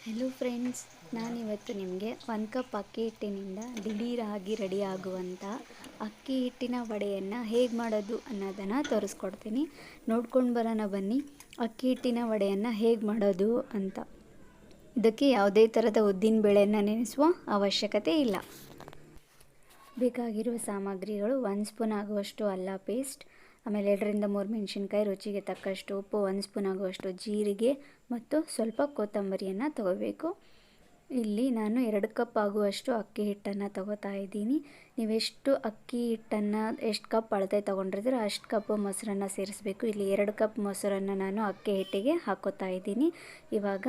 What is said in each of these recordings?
Hello friends, ನಾನಿವತ್ತು ನಿಮಗೆ 1 cup ಅಕ್ಕಿ ಹಿಟ್ಟಿನಿಂದ ದಿಢೀರಾಗಿ ರೆಡಿ ಆಗುವಂಥ ಅಕ್ಕಿ ಹಿಟ್ಟಿನ ವಡೆಯನ್ನು ಹೇಗೆ ಮಾಡೋದು ಅನ್ನೋದನ್ನು ತೋರಿಸ್ಕೊಡ್ತೀನಿ. ನೋಡ್ಕೊಂಡು ಬರೋಣ ಬನ್ನಿ ಅಕ್ಕಿ ಹಿಟ್ಟಿನ ವಡೆಯನ್ನು ಹೇಗೆ ಮಾಡೋದು ಅಂತ. ಇದಕ್ಕೆ ಯಾವುದೇ ಥರದ ಉದ್ದಿನ ಬೇಳೆಯನ್ನು ನೆನೆಸುವ ಅವಶ್ಯಕತೆ ಇಲ್ಲ. ಬೇಕಾಗಿರುವ ಸಾಮಗ್ರಿಗಳು 1 ಸ್ಪೂನ್ ಆಗುವಷ್ಟು ಅಲ್ಲ ಪೇಸ್ಟ್, ಆಮೇಲೆ 2-3 ಮೆಣಸಿನ್ಕಾಯಿ, ರುಚಿಗೆ ತಕ್ಕಷ್ಟು ಉಪ್ಪು, 1 ಸ್ಪೂನ್ ಆಗುವಷ್ಟು ಜೀರಿಗೆ ಮತ್ತು ಸ್ವಲ್ಪ ಕೊತ್ತಂಬರಿಯನ್ನು ತಗೋಬೇಕು. ಇಲ್ಲಿ ನಾನು 2 ಕಪ್ ಆಗುವಷ್ಟು ಅಕ್ಕಿ ಹಿಟ್ಟನ್ನು ತಗೋತಾ ಇದ್ದೀನಿ. ನೀವೆಷ್ಟು ಅಕ್ಕಿ ಹಿಟ್ಟನ್ನು ಎಷ್ಟು ಕಪ್ ಅಳತೆ ತೊಗೊಂಡಿರ್ತೀರೋ ಅಷ್ಟು ಕಪ್ ಮೊಸರನ್ನು ಸೇರಿಸಬೇಕು. ಇಲ್ಲಿ 2 ಕಪ್ ಮೊಸರನ್ನು ನಾನು ಅಕ್ಕಿ ಹಿಟ್ಟಿಗೆ ಹಾಕೋತಾ ಇದ್ದೀನಿ. ಇವಾಗ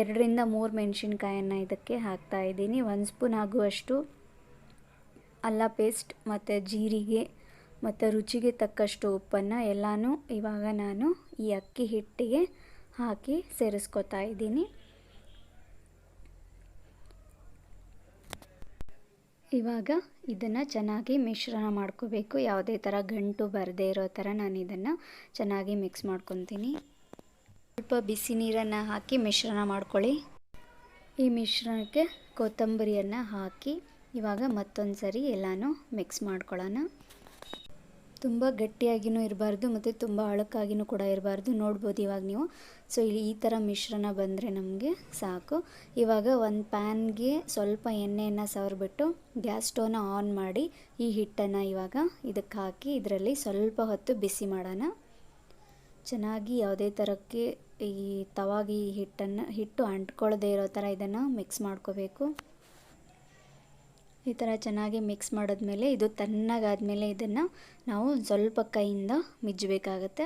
2-3 ಮೆಣಸಿನ್ಕಾಯನ್ನು ಇದಕ್ಕೆ ಹಾಕ್ತಾ ಇದ್ದೀನಿ. 1 ಸ್ಪೂನ್ ಆಗುವಷ್ಟು ಅಲ್ಲ ಪೇಸ್ಟ್ ಮತ್ತು ಜೀರಿಗೆ ಮತ್ತು ರುಚಿಗೆ ತಕ್ಕಷ್ಟು ಉಪ್ಪನ್ನು ಎಲ್ಲನೂ ಇವಾಗ ನಾನು ಈ ಅಕ್ಕಿ ಹಿಟ್ಟಿಗೆ ಹಾಕಿ ಸೇರಿಸ್ಕೊತಾ ಇದ್ದೀನಿ. ಇವಾಗ ಇದನ್ನು ಚೆನ್ನಾಗಿ ಮಿಶ್ರಣ ಮಾಡ್ಕೋಬೇಕು. ಯಾವುದೇ ಥರ ಗಂಟು ಬರದೇ ಇರೋ ಥರ ನಾನು ಇದನ್ನು ಚೆನ್ನಾಗಿ ಮಿಕ್ಸ್ ಮಾಡ್ಕೊತೀನಿ. ಸ್ವಲ್ಪ ಬಿಸಿ ನೀರನ್ನು ಹಾಕಿ ಮಿಶ್ರಣ ಮಾಡ್ಕೊಳ್ಳಿ. ಈ ಮಿಶ್ರಣಕ್ಕೆ ಕೊತ್ತಂಬರಿಯನ್ನು ಹಾಕಿ ಇವಾಗ ಮತ್ತೊಂದು ಸರಿ ಎಲ್ಲನೂ ಮಿಕ್ಸ್ ಮಾಡ್ಕೊಳ್ಳೋಣ. ತುಂಬ ಗಟ್ಟಿಯಾಗಿಯೂ ಇರಬಾರ್ದು ಮತ್ತು ತುಂಬ ಅಳಕಾಗಿಯೂ ಕೂಡ ಇರಬಾರ್ದು. ನೋಡ್ಬೋದು ಇವಾಗ ನೀವು. ಸೊ ಈ ಥರ ಮಿಶ್ರಣ ಬಂದರೆ ನಮಗೆ ಸಾಕು. ಇವಾಗ ಒಂದು ಪ್ಯಾನ್ಗೆ ಸ್ವಲ್ಪ ಎಣ್ಣೆಯನ್ನು ಸವರ್ಬಿಟ್ಟು ಗ್ಯಾಸ್ ಸ್ಟವ್ನ ಆನ್ ಮಾಡಿ ಈ ಹಿಟ್ಟನ್ನು ಇವಾಗ ಇದಕ್ಕೆ ಹಾಕಿ ಇದರಲ್ಲಿ ಸ್ವಲ್ಪ ಹೊತ್ತು ಬಿಸಿ ಮಾಡೋಣ. ಚೆನ್ನಾಗಿ ಯಾವುದೇ ಥರಕ್ಕೆ ಈ ತವಾಗಿ ಹಿಟ್ಟು ಅಂಟ್ಕೊಳ್ಳದೇ ಇರೋ ಥರ ಇದನ್ನು ಮಿಕ್ಸ್ ಮಾಡ್ಕೋಬೇಕು. ಈ ಥರ ಚೆನ್ನಾಗಿ ಮಿಕ್ಸ್ ಮಾಡಿದ್ಮೇಲೆ ಇದು ತಣ್ಣಗಾದ್ಮೇಲೆ ಇದನ್ನು ನಾವು ಸ್ವಲ್ಪ ಕೈಯಿಂದ ಮಿಜ್ಜಬೇಕಾಗತ್ತೆ.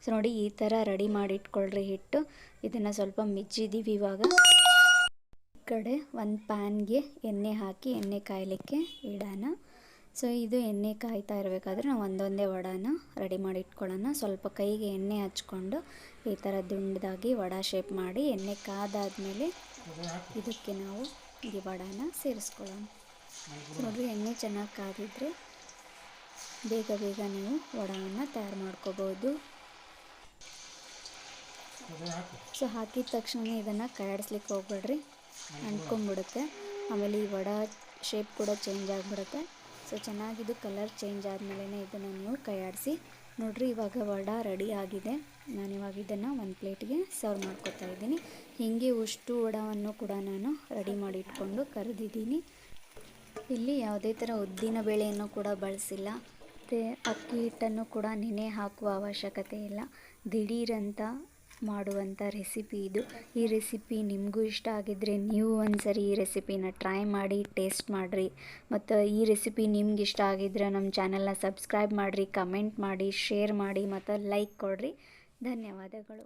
ಸೊ ನೋಡಿ, ಈ ಥರ ರೆಡಿ ಮಾಡಿ ಇಟ್ಕೊಳ್ರಿ ಹಿಟ್ಟು. ಇದನ್ನು ಸ್ವಲ್ಪ ಮಿಜ್ಜಿದ್ದೀವಿ. ಇವಾಗ ಈ ಕಡೆ ಒಂದು ಪ್ಯಾನ್ಗೆ ಎಣ್ಣೆ ಹಾಕಿ ಎಣ್ಣೆ ಕಾಯಲಿಕ್ಕೆ ಇಡೋಣ. ಸೊ ಇದು ಎಣ್ಣೆ ಕಾಯ್ತಾ ಇರಬೇಕಾದ್ರೆ ನಾವು ಒಂದೊಂದೇ ವಡಾನ ರೆಡಿ ಮಾಡಿ ಇಟ್ಕೊಳ್ಳೋಣ. ಸ್ವಲ್ಪ ಕೈಗೆ ಎಣ್ಣೆ ಹಚ್ಕೊಂಡು ಈ ಥರ ದುಂಡದಾಗಿ ವಡ ಶೇಪ್ ಮಾಡಿ ಎಣ್ಣೆ ಕಾದಾದ್ಮೇಲೆ ಇದಕ್ಕೆ ನಾವು ಈ ವಡಾನ ಸೇರಿಸ್ಕೊಳ್ಳೋಣ. ನೋಡಿರಿ, ಎಣ್ಣೆ ಚೆನ್ನಾಗಿ ಕಾದಿದ್ರೆ ಬೇಗ ನೀವು ವಡವನ್ನು ತಯಾರು ಮಾಡ್ಕೋಬೋದು. ಸೊ ಹಾಕಿದ ತಕ್ಷಣ ಇದನ್ನು ಕೈಯಾಡಿಸ್ಲಿಕ್ಕೆ ಹೋಗ್ಬೇಡ್ರಿ, ಅಂಟ್ಕೊಂಡ್ಬಿಡುತ್ತೆ. ಆಮೇಲೆ ಈ ವಡ ಶೇಪ್ ಕೂಡ ಚೇಂಜ್ ಆಗಿಬಿಡುತ್ತೆ. ಸೊ ಚೆನ್ನಾಗಿದು ಕಲರ್ ಚೇಂಜ್ ಆದಮೇಲೆ ಇದನ್ನು ನೀವು ಕೈಯಾಡಿಸಿ. ನೋಡಿರಿ, ಇವಾಗ ವಡ ರೆಡಿ ಆಗಿದೆ. ನಾನಿವಾಗ ಇದನ್ನು ಒಂದು ಪ್ಲೇಟ್ಗೆ ಸರ್ವ್ ಮಾಡ್ಕೊತಾ ಇದ್ದೀನಿ. ಹೀಗೆ ಉಷ್ಟು ವಡವನ್ನು ಕೂಡ ನಾನು ರೆಡಿ ಮಾಡಿ ಇಟ್ಕೊಂಡು ಕರೆದಿದ್ದೀನಿ. ಇಲ್ಲಿ ಯಾವುದೇ ಥರ ಉದ್ದಿನ ಬೇಳೆಯನ್ನು ಕೂಡ ಬಳಸಿಲ್ಲ ಮತ್ತು ಅಕ್ಕಿ ಹಿಟ್ಟನ್ನು ಕೂಡ ನೆನೆ ಹಾಕುವ ಅವಶ್ಯಕತೆ ಇಲ್ಲ. ದಿಢೀರಂತ ಮಾಡುವಂಥ ರೆಸಿಪಿ ಇದು. ಈ ರೆಸಿಪಿ ನಿಮಗೂ ಇಷ್ಟ ಆಗಿದ್ದರೆ ನೀವು ಒಂದ್ಸರಿ ಈ ರೆಸಿಪಿನ ಟ್ರೈ ಮಾಡಿ ಟೇಸ್ಟ್ ಮಾಡಿರಿ. ಮತ್ತು ಈ ರೆಸಿಪಿ ನಿಮ್ಗೆ ಇಷ್ಟ ಆಗಿದ್ದರೆ ನಮ್ಮ ಚಾನಲ್ನ ಸಬ್ಸ್ಕ್ರೈಬ್ ಮಾಡಿರಿ, ಕಮೆಂಟ್ ಮಾಡಿ, ಶೇರ್ ಮಾಡಿ ಮತ್ತು ಲೈಕ್ ಕೊಡಿರಿ. ಧನ್ಯವಾದಗಳು.